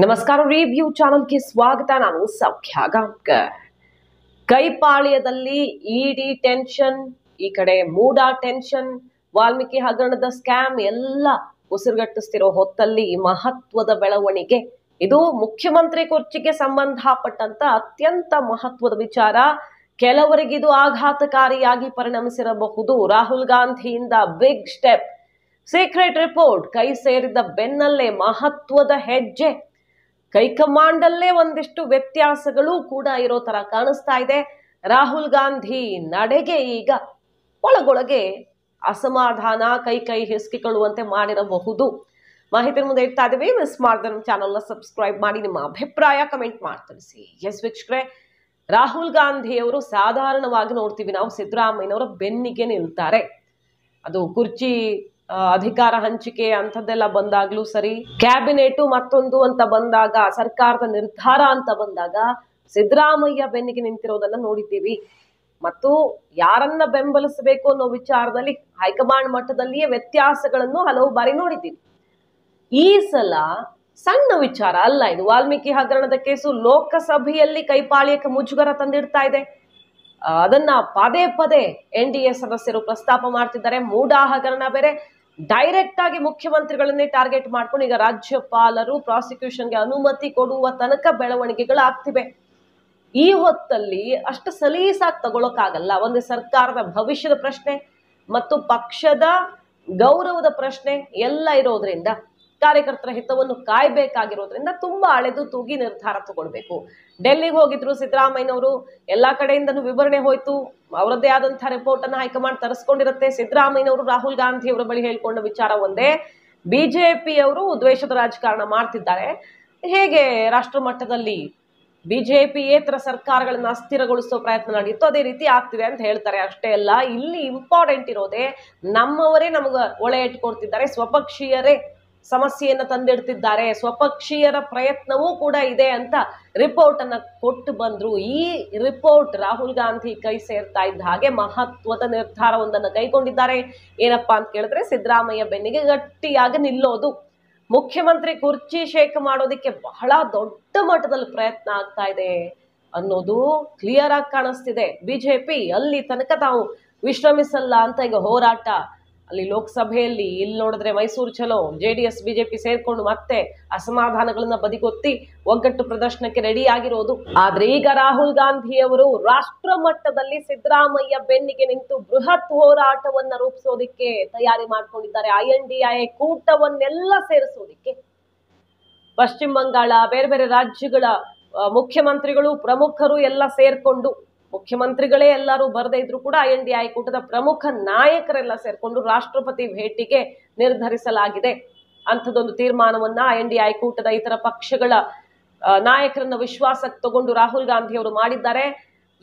ನಮಸ್ಕಾರ, ರಿವ್ಯೂ ಚಾನಲ್ಗೆ ಸ್ವಾಗತ. ನಾನು ಸೌಖ್ಯ ಗಾಂವ್ಕರ್. ಕೈಪಾಳ್ಯದಲ್ಲಿ ಇಡಿ ಟೆನ್ಷನ್, ಈ ಕಡೆ ಮೂಡಾ ಟೆನ್ಷನ್, ವಾಲ್ಮೀಕಿ ಹಗರಣದ ಸ್ಕ್ಯಾಮ್ ಎಲ್ಲ ಉಸಿರುಗಟ್ಟಿಸ್ತಿರೋ ಹೊತ್ತಲ್ಲಿ ಮಹತ್ವದ ಬೆಳವಣಿಗೆ. ಇದು ಮುಖ್ಯಮಂತ್ರಿ ಕುರ್ಚಿಗೆ ಸಂಬಂಧಪಟ್ಟಂತ ಅತ್ಯಂತ ಮಹತ್ವದ ವಿಚಾರ. ಕೆಲವರಿಗಿದು ಆಘಾತಕಾರಿಯಾಗಿ ಪರಿಣಮಿಸಿರಬಹುದು. ರಾಹುಲ್ ಗಾಂಧಿಯಿಂದ ಬಿಗ್ ಸ್ಟೆಪ್, ಸೀಕ್ರೆಟ್ ರಿಪೋರ್ಟ್ ಕೈ ಸೇರಿದ ಬೆನ್ನಲ್ಲೇ ಮಹತ್ವದ ಹೆಜ್ಜೆ. ಹೈಕಮಾಂಡ್ ಅಲ್ಲೇ ಒಂದಿಷ್ಟು ವ್ಯತ್ಯಾಸಗಳು ಕೂಡ ಇರೋ ತರ ಕಾಣಿಸ್ತಾ ಇದೆ. ರಾಹುಲ್ ಗಾಂಧಿ ನಡೆಗೆ ಈಗ ಒಳಗೊಳಗೆ ಅಸಮಾಧಾನ, ಕೈ ಹಿಸ್ಕಿಕೊಳ್ಳುವಂತೆ ಮಾಡಿರಬಹುದು. ಮಾಹಿತಿ ಮುಂದೆ ಇಡ್ತಾ ಇದೀವಿ. ಮಿಸ್ ಮಾಡಿದ್ರೆ ನಮ್ಮ ಚಾನಲ್ನ ಸಬ್ಸ್ಕ್ರೈಬ್ ಮಾಡಿ, ನಿಮ್ಮ ಅಭಿಪ್ರಾಯ ಕಮೆಂಟ್ ಮಾಡಿ ತಿಳಿಸಿ. ಎಸ್ ವೀಕ್ಷಕರೇ, ರಾಹುಲ್ ಗಾಂಧಿ ಅವರು ಸಾಧಾರಣವಾಗಿ ನೋಡ್ತೀವಿ ನಾವು ಸಿದ್ದರಾಮಯ್ಯನವರ ಬೆನ್ನಿಗೆ ನಿಲ್ತಾರೆ. ಅದು ಕುರ್ಚಿ ಅಧಿಕಾರ ಹಂಚಿಕೆ ಅಂಥದ್ದೆಲ್ಲ ಬಂದಾಗ್ಲೂ ಸರಿ, ಕ್ಯಾಬಿನೆಟ್ ಮತ್ತೊಂದು ಅಂತ ಬಂದಾಗ, ಸರ್ಕಾರದ ನಿರ್ಧಾರ ಅಂತ ಬಂದಾಗ ಸಿದ್ದರಾಮಯ್ಯ ಬೆನ್ನಿಗೆ ನಿಂತಿರೋದನ್ನ ನೋಡಿದ್ದೀವಿ. ಮತ್ತು ಯಾರನ್ನ ಬೆಂಬಲಿಸಬೇಕು ಅನ್ನೋ ವಿಚಾರದಲ್ಲಿ ಹೈಕಮಾಂಡ್ ಮಟ್ಟದಲ್ಲಿಯೇ ವ್ಯತ್ಯಾಸಗಳನ್ನು ಹಲವು ಬಾರಿ ನೋಡಿದ್ದೀವಿ. ಈ ಸಲ ಸಣ್ಣ ವಿಚಾರ ಅಲ್ಲ ಇದು. ವಾಲ್ಮೀಕಿ ಹಗರಣದ ಕೇಸು ಲೋಕಸಭೆಯಲ್ಲಿ ಕೈಪಾಳ್ಯಕ್ಕೆ ಮುಜುಗರ ತಂದಿಡ್ತಾ ಇದೆ. ಅದನ್ನ ಪದೇ ಪದೇ NDA ಸದಸ್ಯರು ಪ್ರಸ್ತಾಪ ಮಾಡ್ತಿದ್ದಾರೆ. ಮೂಡಾ ಹಗರಣ ಬೇರೆ ಡೈರೆಕ್ಟ್ ಆಗಿ ಮುಖ್ಯಮಂತ್ರಿಗಳನ್ನೇ ಟಾರ್ಗೆಟ್ ಮಾಡ್ಕೊಂಡು ಈಗ ರಾಜ್ಯಪಾಲರು ಪ್ರಾಸಿಕ್ಯೂಷನ್ಗೆ ಅನುಮತಿ ಕೊಡುವ ತನಕ ಬೆಳವಣಿಗೆಗಳಾಗ್ತಿವೆ. ಈ ಹೊತ್ತಲ್ಲಿ ಅಷ್ಟು ಸಲೀಸಾಗಿ ತಗೊಳಕ್ಕಾಗಲ್ಲ. ಒಂದು ಸರ್ಕಾರದ ಭವಿಷ್ಯದ ಪ್ರಶ್ನೆ ಮತ್ತು ಪಕ್ಷದ ಗೌರವದ ಪ್ರಶ್ನೆ ಎಲ್ಲ ಇರೋದ್ರಿಂದ, ಕಾರ್ಯಕರ್ತರ ಹಿತವನ್ನು ಕಾಯ್ಬೇಕಾಗಿರೋದ್ರಿಂದ ತುಂಬಾ ಅಳೆದು ತೂಗಿ ನಿರ್ಧಾರ ತಗೊಳ್ಬೇಕು. ಡೆಲ್ಲಿಗೆ ಹೋಗಿದ್ರು ಸಿದ್ದರಾಮಯ್ಯನವರು, ಎಲ್ಲಾ ಕಡೆಯಿಂದನೂ ವಿವರಣೆ ಹೋಯ್ತು. ಅವರದ್ದೇ ಆದಂತಹ ರಿಪೋರ್ಟ್ ಅನ್ನ ಹೈಕಮಾಂಡ್ ತರಿಸ್ಕೊಂಡಿರುತ್ತೆ. ಸಿದ್ದರಾಮಯ್ಯನವರು ರಾಹುಲ್ ಗಾಂಧಿ ಅವರ ಬಳಿ ಹೇಳ್ಕೊಂಡ ವಿಚಾರ ಒಂದೇ, ಬಿಜೆಪಿಯವರು ದ್ವೇಷದ ರಾಜಕಾರಣ ಮಾಡ್ತಿದ್ದಾರೆ, ಹೇಗೆ ರಾಷ್ಟ್ರ ಮಟ್ಟದಲ್ಲಿ ಬಿಜೆಪಿಯೇತರ ಸರ್ಕಾರಗಳನ್ನ ಅಸ್ಥಿರಗೊಳಿಸೋ ಪ್ರಯತ್ನ ನಡೆಯುತ್ತೋ ಅದೇ ರೀತಿ ಆಗ್ತಿದೆ ಅಂತ ಹೇಳ್ತಾರೆ. ಅಷ್ಟೇ ಅಲ್ಲ, ಇಲ್ಲಿ ಇಂಪಾರ್ಟೆಂಟ್ ಇರೋದೇ ನಮ್ಮವರೇ ನಮಗ ಒಳೆ ಇಟ್ಕೊಡ್ತಿದ್ದಾರೆ, ಸ್ವಪಕ್ಷೀಯರೇ ಸಮಸ್ಯೆಯನ್ನ ತಂದಿಡ್ತಿದ್ದಾರೆ, ಸ್ವಪಕ್ಷೀಯರ ಪ್ರಯತ್ನವೂ ಕೂಡ ಇದೆ ಅಂತ ರಿಪೋರ್ಟ್ ಅನ್ನ ಕೊಟ್ಟು ಬಂದ್ರು. ಈ ರಿಪೋರ್ಟ್ ರಾಹುಲ್ ಗಾಂಧಿ ಕೈ ಸೇರ್ತಾ ಇದ್ದ ಹಾಗೆ ಮಹತ್ವದ ನಿರ್ಧಾರವೊಂದನ್ನು ಕೈಗೊಂಡಿದ್ದಾರೆ. ಏನಪ್ಪಾ ಅಂತ ಕೇಳಿದ್ರೆ, ಸಿದ್ದರಾಮಯ್ಯ ಬೆನ್ನಿಗೆ ಗಟ್ಟಿಯಾಗಿ ನಿಲ್ಲೋದು. ಮುಖ್ಯಮಂತ್ರಿ ಕುರ್ಚಿ ಶೇಕ್ ಮಾಡೋದಿಕ್ಕೆ ಬಹಳ ದೊಡ್ಡ ಮಟ್ಟದಲ್ಲಿ ಪ್ರಯತ್ನ ಆಗ್ತಾ ಇದೆ ಅನ್ನೋದು ಕ್ಲಿಯರ್ ಆಗಿ ಕಾಣಿಸ್ತಿದೆ. ಬಿಜೆಪಿ ಅಲ್ಲಿ ತನಕ ತಾವು ವಿಶ್ರಮಿಸಲ್ಲ ಅಂತ ಈಗ ಹೋರಾಟ, ಅಲ್ಲಿ ಲೋಕಸಭೆಯಲ್ಲಿ ಇಲ್ಲಿ ನೋಡಿದ್ರೆ ಮೈಸೂರು ಚಲೋ, JDS ಬಿಜೆಪಿ ಸೇರ್ಕೊಂಡು ಮತ್ತೆ ಅಸಮಾಧಾನಗಳನ್ನ ಬದಿಗೊತ್ತಿ ಒಗ್ಗಟ್ಟು ಪ್ರದರ್ಶನಕ್ಕೆ ರೆಡಿ ಆಗಿರೋದು. ಆದ್ರೆ ಈಗ ರಾಹುಲ್ ಗಾಂಧಿ ಅವರು ರಾಷ್ಟ್ರ ಮಟ್ಟದಲ್ಲಿ ಸಿದ್ದರಾಮಯ್ಯ ಬೆನ್ನಿಗೆ ನಿಂತು ಬೃಹತ್ ಹೋರಾಟವನ್ನ ರೂಪಿಸೋದಿಕ್ಕೆ ತಯಾರಿ ಮಾಡ್ಕೊಂಡಿದ್ದಾರೆ. INDA ಕೂಟವನ್ನೆಲ್ಲ ಸೇರಿಸೋದಿಕ್ಕೆ ಪಶ್ಚಿಮ ಬಂಗಾಳ, ಬೇರೆ ಬೇರೆ ರಾಜ್ಯಗಳ ಮುಖ್ಯಮಂತ್ರಿಗಳು, ಪ್ರಮುಖರು ಎಲ್ಲ ಸೇರ್ಕೊಂಡು, ಮುಖ್ಯಮಂತ್ರಿಗಳೇ ಎಲ್ಲರೂ ಬರದೇ ಇದ್ರು ಕೂಡ INDA ಕೂಟದ ಪ್ರಮುಖ ನಾಯಕರೆಲ್ಲ ಸೇರ್ಕೊಂಡು ರಾಷ್ಟ್ರಪತಿ ಭೇಟಿಗೆ ನಿರ್ಧರಿಸಲಾಗಿದೆ. ಅಂಥದ್ದೊಂದು ತೀರ್ಮಾನವನ್ನ INDA ಕೂಟದ ಇತರ ಪಕ್ಷಗಳ ನಾಯಕರನ್ನ ವಿಶ್ವಾಸಕ್ಕೆ ತಗೊಂಡು ರಾಹುಲ್ ಗಾಂಧಿ ಅವರು ಮಾಡಿದ್ದಾರೆ.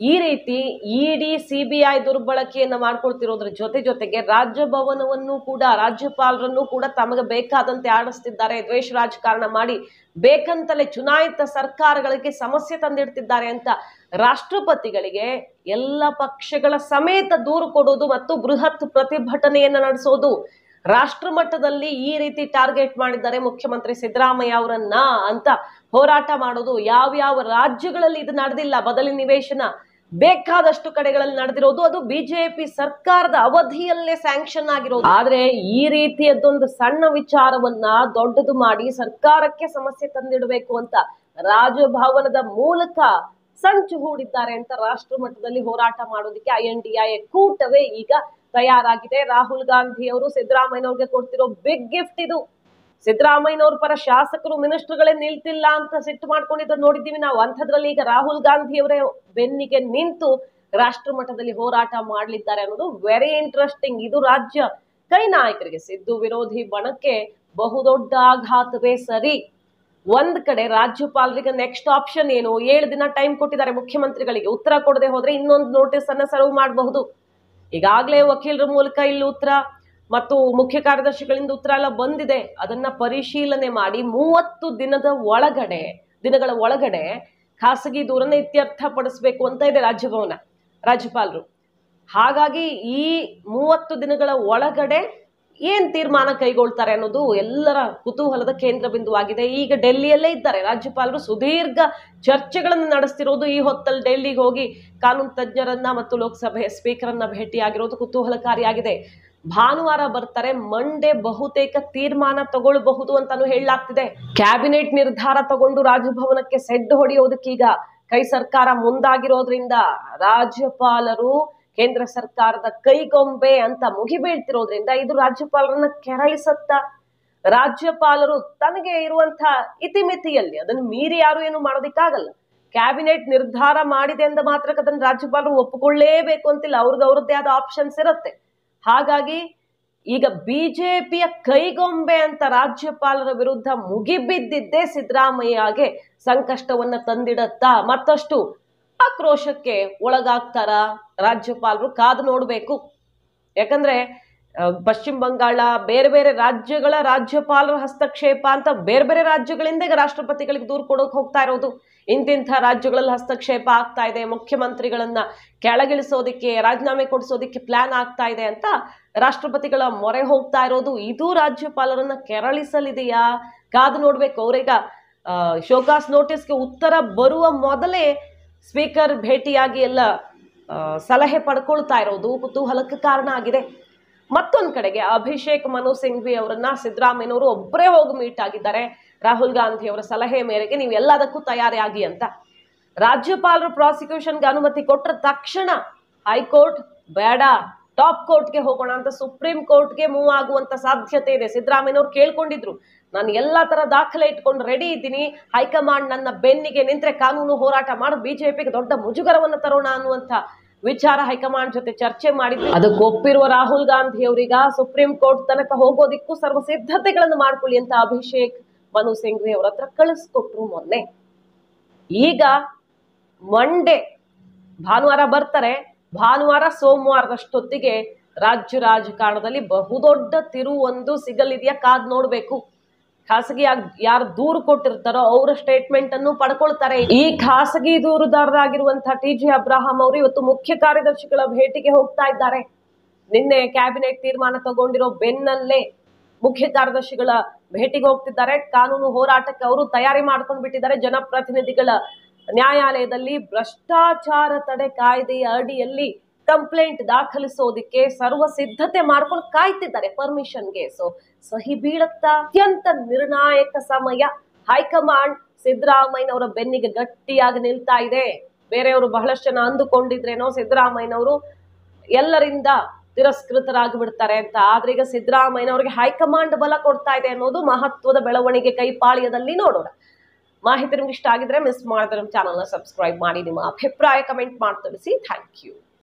ಈ ರೀತಿ ED CBI ದುರ್ಬಳಕೆಯನ್ನ ಮಾಡ್ಕೊಳ್ತಿರೋದ್ರ ಜೊತೆಗೆ ರಾಜಭವನವನ್ನು ಕೂಡ, ರಾಜ್ಯಪಾಲರನ್ನು ಕೂಡ ತಮಗೆ ಬೇಕಾದಂತೆ ಆಡಿಸ್ತಿದ್ದಾರೆ. ದ್ವೇಷ ರಾಜಕಾರಣ ಮಾಡಿ ಬೇಕಂತಲೇ ಚುನಾಯಿತ ಸರ್ಕಾರಗಳಿಗೆ ಸಮಸ್ಯೆ ತಂದಿಡ್ತಿದ್ದಾರೆ ಅಂತ ರಾಷ್ಟ್ರಪತಿಗಳಿಗೆ ಎಲ್ಲ ಪಕ್ಷಗಳ ಸಮೇತ ದೂರು ಕೊಡೋದು ಮತ್ತು ಬೃಹತ್ ಪ್ರತಿಭಟನೆಯನ್ನ ನಡೆಸೋದು. ರಾಷ್ಟ್ರ ಮಟ್ಟದಲ್ಲಿ ಈ ರೀತಿ ಟಾರ್ಗೆಟ್ ಮಾಡಿದ್ದಾರೆ ಮುಖ್ಯಮಂತ್ರಿ ಸಿದ್ದರಾಮಯ್ಯ ಅವರನ್ನ ಅಂತ ಹೋರಾಟ ಮಾಡೋದು. ಯಾವ್ಯಾವ ರಾಜ್ಯಗಳಲ್ಲಿ ಇದು ನಡೆದಿಲ್ಲ, ಬದಲಿ ನಿವೇಶನ ಬೇಕಾದಷ್ಟು ಕಡೆಗಳಲ್ಲಿ ನಡೆದಿರೋದು, ಅದು ಬಿಜೆಪಿ ಸರ್ಕಾರದ ಅವಧಿಯಲ್ಲೇ ಸ್ಯಾಂಕ್ಷನ್ ಆಗಿರೋದು. ಆದ್ರೆ ಈ ರೀತಿಯದ್ದೊಂದು ಸಣ್ಣ ವಿಚಾರವನ್ನ ದೊಡ್ಡದು ಮಾಡಿ ಸರ್ಕಾರಕ್ಕೆ ಸಮಸ್ಯೆ ತಂದಿಡಬೇಕು ಅಂತ ರಾಜಭವನದ ಮೂಲಕ ಸಂಚು ಹೂಡಿದ್ದಾರೆ ಅಂತ ರಾಷ್ಟ್ರ ಮಟ್ಟದಲ್ಲಿ ಹೋರಾಟ ಮಾಡೋದಕ್ಕೆ INDA ಕೂಟವೇ ಈಗ ತಯಾರಾಗಿದೆ. ರಾಹುಲ್ ಗಾಂಧಿ ಅವರು ಸಿದ್ದರಾಮಯ್ಯನವ್ರಿಗೆ ಕೊಡ್ತಿರೋ ಬಿಗ್ ಗಿಫ್ಟ್ ಇದು. ಸಿದ್ದರಾಮಯ್ಯನವ್ರ ಪರ ಶಾಸಕರು, ಮಿನಿಸ್ಟರ್ಗಳೇ ನಿಲ್ತಿಲ್ಲ ಅಂತ ಸಿಟ್ಟು ಮಾಡ್ಕೊಂಡಿದ್ದ ನೋಡಿದ್ದೀವಿ ನಾವು. ಅಂಥದ್ರಲ್ಲಿ ಈಗ ರಾಹುಲ್ ಗಾಂಧಿ ಅವರೇ ಬೆನ್ನಿಗೆ ನಿಂತು ರಾಷ್ಟ್ರ ಮಟ್ಟದಲ್ಲಿ ಹೋರಾಟ ಮಾಡಲಿದ್ದಾರೆ ಅನ್ನೋದು ವೆರಿ ಇಂಟ್ರೆಸ್ಟಿಂಗ್. ಇದು ರಾಜ್ಯ ಕೈ ನಾಯಕರಿಗೆ, ಸಿದ್ದು ವಿರೋಧಿ ಬಣಕ್ಕೆ ಬಹುದೊಡ್ಡ ಆಘಾತವೇ ಸರಿ. ಒಂದ್ ಕಡೆ ರಾಜ್ಯಪಾಲರಿಗೆ ನೆಕ್ಸ್ಟ್ ಆಪ್ಷನ್ ಏನು, 7 ದಿನ ಟೈಮ್ ಕೊಟ್ಟಿದ್ದಾರೆ ಮುಖ್ಯಮಂತ್ರಿಗಳಿಗೆ. ಉತ್ತರ ಕೊಡದೆ ಹೋದ್ರೆ ಇನ್ನೊಂದು ನೋಟಿಸ್ ಅನ್ನ ಸರ್ವ್ ಮಾಡಬಹುದು. ಈಗಾಗಲೇ ವಕೀಲರ ಮೂಲಕ ಇಲ್ಲಿ ಉತ್ತರ ಮತ್ತು ಮುಖ್ಯ ಕಾರ್ಯದರ್ಶಿಗಳಿಂದ ಉತ್ತರ ಎಲ್ಲ ಬಂದಿದೆ. ಅದನ್ನ ಪರಿಶೀಲನೆ ಮಾಡಿ 30 ದಿನಗಳ ಒಳಗಡೆ ಖಾಸಗಿ ದೂರನ್ನ ಇತ್ಯರ್ಥ ಪಡಿಸಬೇಕು ಅಂತ ಇದೆ ರಾಜ್ಯಪಾಲರು. ಹಾಗಾಗಿ ಈ 30 ದಿನಗಳ ಒಳಗಡೆ ಏನ್ ತೀರ್ಮಾನ ಕೈಗೊಳ್ತಾರೆ ಅನ್ನೋದು ಎಲ್ಲರ ಕುತೂಹಲದ ಕೇಂದ್ರ ಬಿಂದುವಾಗಿದೆ. ಈಗ ಡೆಲ್ಲಿಯಲ್ಲೇ ಇದ್ದಾರೆ ರಾಜ್ಯಪಾಲರು. ಸುದೀರ್ಘ ಚರ್ಚೆಗಳನ್ನು ನಡೆಸ್ತಿರೋದು ಈ ಹೊತ್ತಲ್ಲಿ ಡೆಲ್ಲಿಗೆ ಹೋಗಿ ಕಾನೂನು ತಜ್ಞರನ್ನ ಮತ್ತು ಲೋಕಸಭೆ ಸ್ಪೀಕರ್ ಅನ್ನ ಭೇಟಿಯಾಗಿರೋದು ಕುತೂಹಲಕಾರಿಯಾಗಿದೆ. ಭಾನುವಾರ ಬರ್ತಾರೆ, ಮಂಡೇ ಬಹುತೇಕ ತೀರ್ಮಾನ ತಗೊಳ್ಬಹುದು ಅಂತಾನು ಹೇಳಲಾಗ್ತಿದೆ. ಕ್ಯಾಬಿನೆಟ್ ನಿರ್ಧಾರ ತಗೊಂಡು ರಾಜಭವನಕ್ಕೆ ಸೆಡ್ ಹೊಡೆಯೋದಕ್ಕೀಗ ಕೈ ಸರ್ಕಾರ ಮುಂದಾಗಿರೋದ್ರಿಂದ ರಾಜ್ಯಪಾಲರು ಕೇಂದ್ರ ಸರ್ಕಾರದ ಕೈಗೊಂಬೆ ಅಂತ ಮುಗಿಬೀಳ್ತಿರೋದ್ರಿಂದ ಇದು ರಾಜ್ಯಪಾಲರನ್ನ ಕೆರಳಿಸತ್ತ. ರಾಜ್ಯಪಾಲರು ತನಗೆ ಇರುವಂತಹ ಇತಿಮಿತಿಯಲ್ಲಿ ಅದನ್ನು ಮೀರಿ ಯಾರು ಏನು ಮಾಡೋದಿಕ್ಕಾಗಲ್ಲ. ಕ್ಯಾಬಿನೆಟ್ ನಿರ್ಧಾರ ಮಾಡಿದೆ ಅಂದ ಮಾತ್ರಕ್ಕೆ ಅದನ್ನು ರಾಜ್ಯಪಾಲರು ಒಪ್ಪಿಕೊಳ್ಳೇಬೇಕು ಅಂತಿಲ್ಲ, ಅವ್ರಿಗೆ ಅವ್ರದ್ದೇ ಆದ ಆಪ್ಷನ್ಸ್ ಇರುತ್ತೆ. ಹಾಗಾಗಿ ಈಗ ಬಿಜೆಪಿಯ ಕೈಗೊಂಬೆ ಅಂತ ರಾಜ್ಯಪಾಲರ ವಿರುದ್ಧ ಮುಗಿಬಿದ್ದಿದ್ದೇ ಸಿದ್ದರಾಮಯ್ಯಗೆ ಸಂಕಷ್ಟವನ್ನ ತಂದಿಡತ್ತಾ, ಮತ್ತಷ್ಟು ಆಕ್ರೋಶಕ್ಕೆ ಒಳಗಾಗ್ತಾರ ರಾಜ್ಯಪಾಲರು? ಕಾದು ನೋಡ್ಬೇಕು. ಯಾಕಂದ್ರೆ ಪಶ್ಚಿಮ ಬಂಗಾಳ, ಬೇರೆ ಬೇರೆ ರಾಜ್ಯಗಳ ರಾಜ್ಯಪಾಲರ ಹಸ್ತಕ್ಷೇಪ ಅಂತ ಬೇರೆ ಬೇರೆ ರಾಜ್ಯಗಳಿಂದ ಈಗ ರಾಷ್ಟ್ರಪತಿಗಳಿಗೆ ದೂರು ಕೊಡೋಕೆ ಹೋಗ್ತಾ ಇರೋದು. ಇಂತಿಂಥ ರಾಜ್ಯಗಳಲ್ಲಿ ಹಸ್ತಕ್ಷೇಪ ಆಗ್ತಾ ಇದೆ, ಮುಖ್ಯಮಂತ್ರಿಗಳನ್ನ ಕೆಳಗಿಳಿಸೋದಿಕ್ಕೆ, ರಾಜೀನಾಮೆ ಕೊಡಿಸೋದಿಕ್ಕೆ ಪ್ಲಾನ್ ಆಗ್ತಾ ಇದೆ ಅಂತ ರಾಷ್ಟ್ರಪತಿಗಳ ಮೊರೆ ಹೋಗ್ತಾ ಇರೋದು. ಇದು ರಾಜ್ಯಪಾಲರನ್ನ ಕೆರಳಿಸಲಿದೆಯಾ? ಕಾದು ನೋಡ್ಬೇಕು. ಅವ್ರೀಗ ಶೋಕಾಸ್ ನೋಟಿಸ್ಗೆ ಉತ್ತರ ಬರುವ ಮೊದಲೇ ಸ್ಪೀಕರ್ ಭೇಟಿಯಾಗಿ ಎಲ್ಲ ಸಲಹೆ ಪಡ್ಕೊಳ್ತಾ ಇರೋದು ಕುತೂಹಲಕ್ಕೆ ಕಾರಣ ಆಗಿದೆ. ಮತ್ತೊಂದು ಕಡೆಗೆ ಅಭಿಷೇಕ್ ಮನು ಸಿಂಘ್ವಿ ಅವರನ್ನ ಸಿದ್ದರಾಮಯ್ಯನವರು ಒಬ್ಬರೇ ಹೋಗಿ ಮೀಟ್ ಆಗಿದ್ದಾರೆ. ರಾಹುಲ್ ಗಾಂಧಿ ಅವರ ಸಲಹೆ ಮೇರೆಗೆ ನೀವು ಎಲ್ಲದಕ್ಕೂ ತಯಾರಿಯಾಗಿ ಅಂತ. ರಾಜ್ಯಪಾಲರು ಪ್ರಾಸಿಕ್ಯೂಷನ್ಗೆ ಅನುಮತಿ ಕೊಟ್ಟರೆ ತಕ್ಷಣ ಹೈಕೋರ್ಟ್ ಬೇಡ, ಟಾಪ್ ಕೋರ್ಟ್ಗೆ ಹೋಗೋಣ ಅಂತ ಸುಪ್ರೀಂ ಕೋರ್ಟ್ಗೆ ಮೂವ್ ಆಗುವಂತ ಸಾಧ್ಯತೆ ಇದೆ. ಸಿದ್ದರಾಮಯ್ಯನವರು ಕೇಳ್ಕೊಂಡಿದ್ರು, ನಾನು ಎಲ್ಲಾ ತರ ದಾಖಲೆ ಇಟ್ಕೊಂಡು ರೆಡಿ ಇದ್ದೀನಿ, ಹೈಕಮಾಂಡ್ ನನ್ನ ಬೆನ್ನಿಗೆ ನಿಂತ್ರೆ ಕಾನೂನು ಹೋರಾಟ ಮಾಡಿ ಬಿಜೆಪಿಗೆ ದೊಡ್ಡ ಮುಜುಗರವನ್ನು ತರೋಣ ಅನ್ನುವಂತ ವಿಚಾರ ಹೈಕಮಾಂಡ್ ಜೊತೆ ಚರ್ಚೆ ಮಾಡಿದ್ರು. ಅದಕ್ಕೆ ಒಪ್ಪಿರುವ ರಾಹುಲ್ ಗಾಂಧಿ ಅವರೀಗ ಸುಪ್ರೀಂ ಕೋರ್ಟ್ ತನಕ ಹೋಗೋದಿಕ್ಕೂ ಸರ್ವ ಸಿದ್ಧತೆಗಳನ್ನು ಮಾಡ್ಕೊಳ್ಳಿ ಅಂತ ಅಭಿಷೇಕ್ ಮನು ಸಿಂಘ್ವಿ ಅವರ ಹತ್ರ ಕಳಿಸ್ಕೊಟ್ರು ಮೊನ್ನೆ. ಈಗ ಮಂಡೇ ಭಾನುವಾರ ಬರ್ತಾರೆ. ಭಾನುವಾರ ಸೋಮವಾರದಷ್ಟೊತ್ತಿಗೆ ರಾಜ್ಯ ರಾಜಕಾರಣದಲ್ಲಿ ಬಹುದೊಡ್ಡ ತಿರುವೊಂದು ಸಿಗಲಿದೆಯಾ? ಕಾದ್ ನೋಡ್ಬೇಕು. ಖಾಸಗಿ ಯಾರು ದೂರು ಕೊಟ್ಟಿರ್ತಾರೋ ಅವರ ಸ್ಟೇಟ್ಮೆಂಟ್ ಅನ್ನು ಪಡ್ಕೊಳ್ತಾರೆ. ಈ ಖಾಸಗಿ ದೂರುದಾರರಾಗಿರುವಂತಹ ಟಿ.ಜಿ. ಅಬ್ರಾಹಂ ಅವರು ಇವತ್ತು ಮುಖ್ಯ ಕಾರ್ಯದರ್ಶಿಗಳ ಭೇಟಿಗೆ ಹೋಗ್ತಾ ಇದ್ದಾರೆ. ನಿನ್ನೆ ಕ್ಯಾಬಿನೆಟ್ ತೀರ್ಮಾನ ತಗೊಂಡಿರೋ ಬೆನ್ನಲ್ಲೇ ಮುಖ್ಯ ಕಾರ್ಯದರ್ಶಿಗಳ ಭೇಟಿಗೆ ಹೋಗ್ತಿದ್ದಾರೆ. ಕಾನೂನು ಹೋರಾಟಕ್ಕೆ ಅವರು ತಯಾರಿ ಮಾಡ್ಕೊಂಡು ಬಿಟ್ಟಿದ್ದಾರೆ. ಜನಪ್ರತಿನಿಧಿಗಳ ನ್ಯಾಯಾಲಯದಲ್ಲಿ ಭ್ರಷ್ಟಾಚಾರ ತಡೆ ಕಾಯ್ದೆಯ ಅಡಿಯಲ್ಲಿ ಕಂಪ್ಲೇಂಟ್ ದಾಖಲಿಸೋದಿಕ್ಕೆ ಸರ್ವ ಸಿದ್ಧತೆ ಮಾಡ್ಕೊಂಡು ಕಾಯ್ತಿದ್ದಾರೆ ಪರ್ಮಿಷನ್ಗೆ. ಸೊ ಸಹಿ ಬೀಳತ್ತ ಅತ್ಯಂತ ನಿರ್ಣಾಯಕ ಸಮಯ. ಹೈಕಮಾಂಡ್ ಸಿದ್ದರಾಮಯ್ಯನವರ ಬೆನ್ನಿಗೆ ಗಟ್ಟಿಯಾಗಿ ನಿಲ್ತಾ ಇದೆ. ಬೇರೆಯವರು ಬಹಳಷ್ಟು ಜನ ಅಂದುಕೊಂಡಿದ್ರೇನೋ ಸಿದ್ದರಾಮಯ್ಯನವರು ಎಲ್ಲರಿಂದ ತಿರಸ್ಕೃತರಾಗಿ ಬಿಡ್ತಾರೆ ಅಂತ. ಆದ್ರೆ ಈಗ ಸಿದ್ದರಾಮಯ್ಯನವರಿಗೆ ಹೈಕಮಾಂಡ್ ಬಲ ಕೊಡ್ತಾ ಇದೆ ಅನ್ನೋದು ಮಹತ್ವದ ಬೆಳವಣಿಗೆ ಕೈಪಾಳ್ಯದಲ್ಲಿ ನೋಡೋಣ. ಮಾಹಿತಿ ನಿಮ್ಗೆ ಇಷ್ಟ ಆಗಿದ್ರೆ ಮಿಸ್ ಮಾಡಿದ್ರೆ ನಮ್ಮ ಚಾನಲ್ನ ಸಬ್ಸ್ಕ್ರೈಬ್ ಮಾಡಿ, ನಿಮ್ಮ ಅಭಿಪ್ರಾಯ ಕಮೆಂಟ್ ಮಾಡಿ ತಿಳಿಸಿ. Thank you.